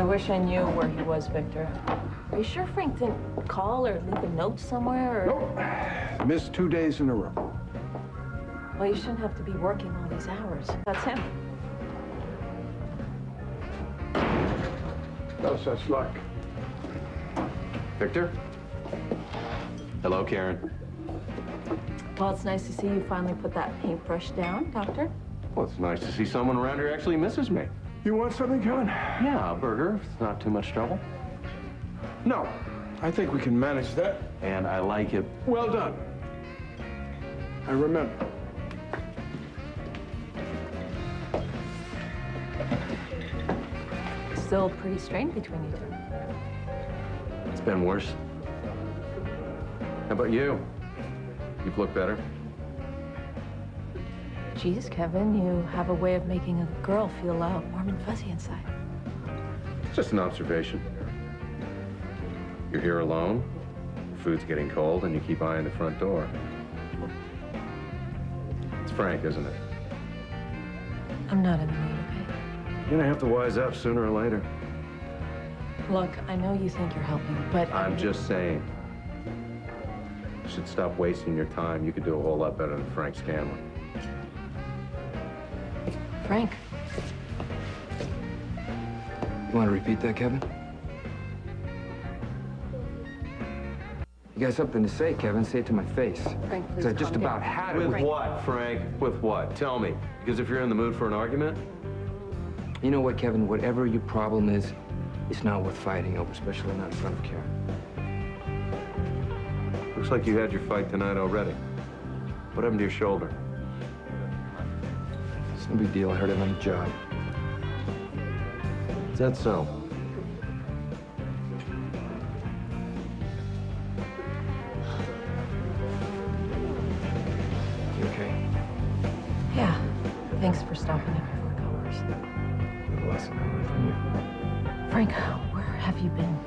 wish I knew where he was, Victor. Are you sure Frank didn't call or leave a note somewhere? Or... Nope. Missed 2 days in a row. Well, you shouldn't have to be working all these hours. That's him. No such luck. Victor? Hello, Karen. Well, it's nice to see you finally put that paintbrush down, Doctor. Well, it's nice to see someone around here actually misses me. You want something, Kevin? Yeah, a burger, if it's not too much trouble. No. I think we can manage that. And I like it. Well done. I remember. Still pretty strained between you two. It's been worse. How about you? You've looked better. Geez, Kevin, you have a way of making a girl feel warm and fuzzy inside. It's just an observation. You're here alone, food's getting cold, and you keep eyeing the front door. It's Frank, isn't it? I'm not in the mood, okay? You're gonna have to wise up sooner or later. Look, I know you think you're helping, but... I'm just saying. You should stop wasting your time. You could do a whole lot better than Frank Scanlon. Frank. You want to repeat that, Kevin? You got something to say, Kevin? Say it to my face. Frank, please. Because I just about had it. With what, Frank? With what? Tell me. Because if you're in the mood for an argument... You know what, Kevin? Whatever your problem is, it's not worth fighting over, especially not in front of Karen. Looks like you had your fight tonight already. What happened to your shoulder? It's no big deal. I hurt it on the job. Is that so? You okay? Yeah. Thanks for stopping in before it got worse. The lesson I learned from you. Frank, where have you been?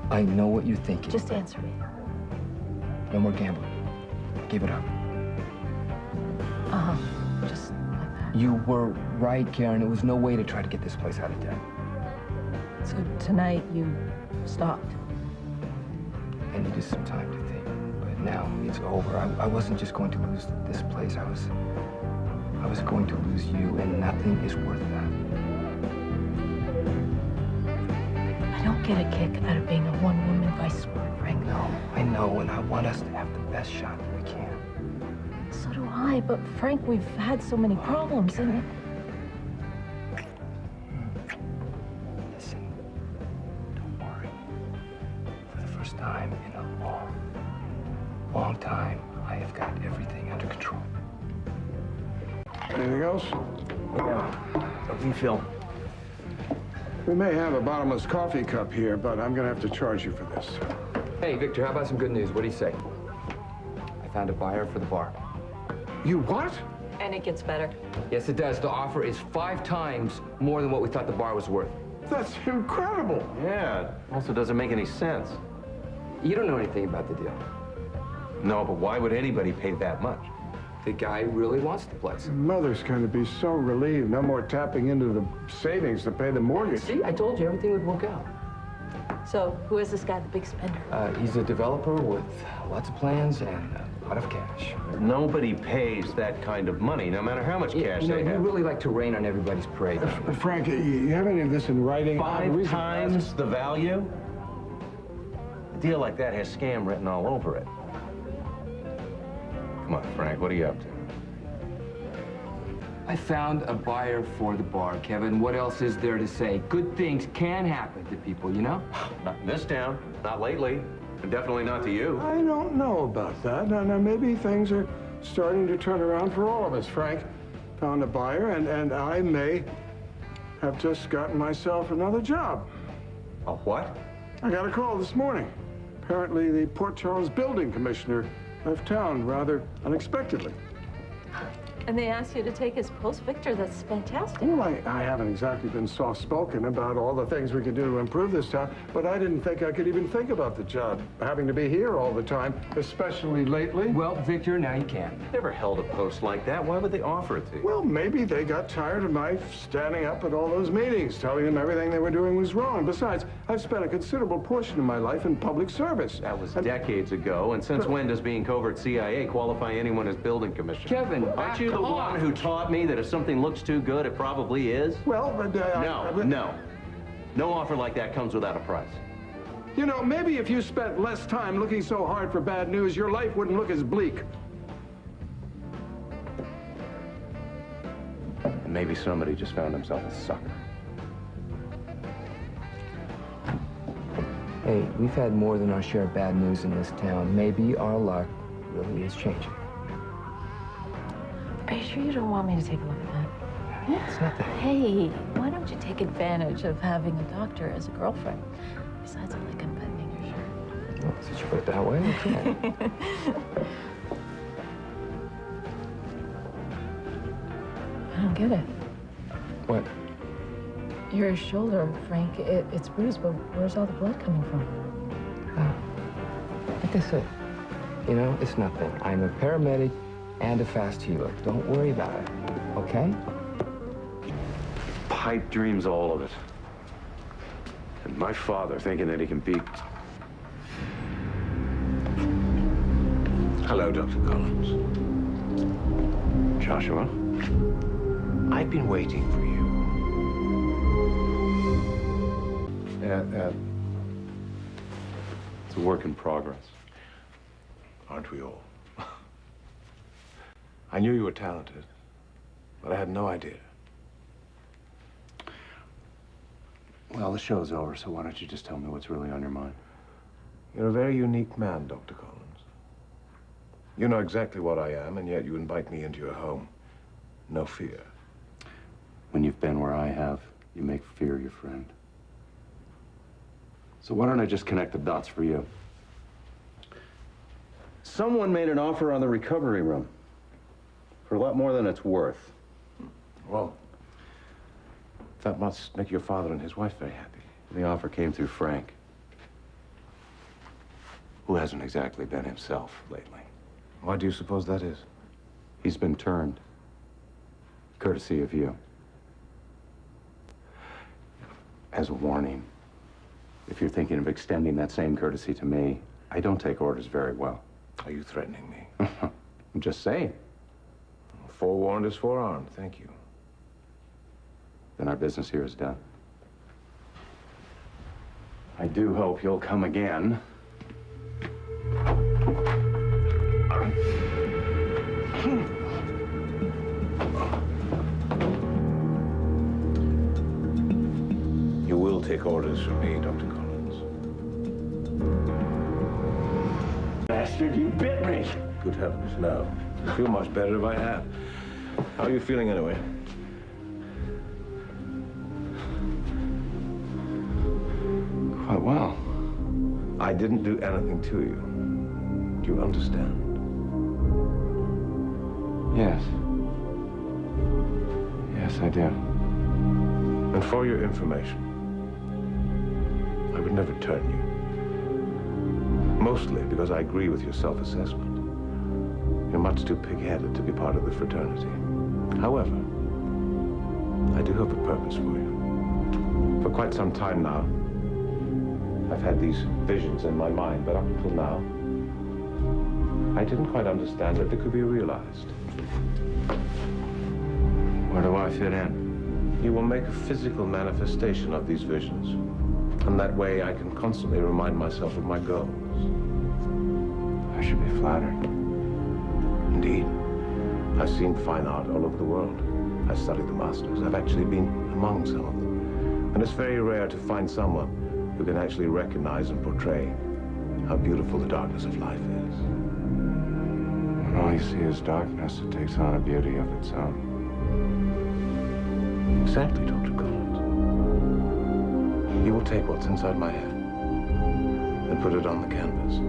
I know what you're thinking. Just answer me. No more gambling. Give it up. Uh-huh. Just like that. You were right, Karen. It was no way to try to get this place out of debt. So tonight you stopped. I needed some time to think. But now it's over. I wasn't just going to lose this place. I was going to lose you, and nothing is worth that. I don't get a kick out of being a one-woman vice lord, Frank. No, I know, and I want us to have the best shot that we can. So do I, but Frank, we've had so many problems, and... Listen, don't worry. For the first time in a long time, I have got everything under control. Anything else? Yeah. A refill. We may have a bottomless coffee cup here, but I'm gonna have to charge you for this. Hey, Victor, how about some good news? What do you say? I found a buyer for the bar. You what? And it gets better. Yes, it does. The offer is 5 times more than what we thought the bar was worth. That's incredible. Yeah, it also doesn't make any sense. You don't know anything about the deal. No, but why would anybody pay that much? The guy really wants the place. Mother's gonna be so relieved. No more tapping into the savings to pay the mortgage. See, I told you everything would work out. So, who is this guy, the big spender? He's a developer with lots of plans and a lot of cash. Nobody pays that kind of money, no matter how much cash You know, they you have. really like to rain on everybody's parade. Frank, you have any of this in writing? 5 times the value? A deal like that has scam written all over it. Come on, Frank, what are you up to? I found a buyer for the bar, Kevin. What else is there to say? Good things can happen to people, you know? Not in this town, not lately, and definitely not to you. I don't know about that. Now, maybe things are starting to turn around for all of us. Frank found a buyer, and I may have just gotten myself another job. A what? I got a call this morning. Apparently, the Port Charles building commissioner left town rather unexpectedly. And they asked you to take his post, Victor. That's fantastic. Well, I haven't exactly been soft-spoken about all the things we could do to improve this town, but I didn't think I could even think about the job, having to be here all the time, especially lately. Well, Victor, now you can. Never held a post like that. Why would they offer it to you? Well, maybe they got tired of my standing up at all those meetings, telling them everything they were doing was wrong. Besides, I've spent a considerable portion of my life in public service. That was decades ago, and since when does being covert CIA qualify anyone as building commissioner? Kevin, aren't you the one who taught me that if something looks too good, it probably is? Well, but, No offer like that comes without a price. You know, maybe if you spent less time looking so hard for bad news, your life wouldn't look as bleak. And maybe somebody just found himself a sucker. Hey, we've had more than our share of bad news in this town. Maybe our luck really is changing. Are you sure you don't want me to take a look at that? It's not that. Hey, why don't you take advantage of having a doctor as a girlfriend? Besides, I like unbuttoning your shirt. Well, since you put it that way, okay. I don't get it. What? Your shoulder, Frank, it's bruised, but where's all the blood coming from? Like I said, you know, it's nothing. I'm a paramedic and a fast healer. Don't worry about it, okay? Pipe dreams, all of it. And my father thinking that he can beat... Hello, Dr. Collins. Joshua? I've been waiting for you. It's a work in progress. Aren't we all? I knew you were talented, but I had no idea. Well, the show's over, so why don't you just tell me what's really on your mind? You're a very unique man, Dr. Collins. You know exactly what I am, and yet you invite me into your home. No fear. When you've been where I have, you make fear your friend. So why don't I just connect the dots for you? Someone made an offer on the recovery room for a lot more than it's worth. Well, that must make your father and his wife very happy. The offer came through Frank, who hasn't exactly been himself lately. Why do you suppose that is? He's been turned, courtesy of you. As a warning, if you're thinking of extending that same courtesy to me, I don't take orders very well. Are you threatening me? I'm just saying. Forewarned is forearmed. Thank you. Then our business here is done. I do hope you'll come again. You will take orders from me, Dr. Collins. Bastard, you bit me. Good heavens, no. I feel much better if I had. How are you feeling anyway? Quite well. I didn't do anything to you. Do you understand? Yes. Yes, I do. And for your information, I would never turn you. Mostly because I agree with your self-assessment. You're much too pig-headed to be part of the fraternity. However, I do have a purpose for you. For quite some time now, I've had these visions in my mind, but up until now, I didn't quite understand that they could be realized. Where do I fit in? You will make a physical manifestation of these visions. And that way I can constantly remind myself of my goals. I should be flattered. Indeed. I've seen fine art all over the world. I've studied the masters. I've actually been among some of them. And it's very rare to find someone who can actually recognize and portray how beautiful the darkness of life is. When all you see is darkness, it takes on a beauty of its own. Exactly, Dr. Collins. You will take what's inside my head and put it on the canvas.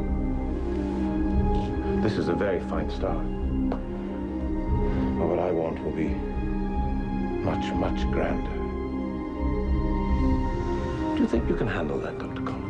This is a very fine start. But what I want will be much, much grander. Do you think you can handle that, Dr. Connor?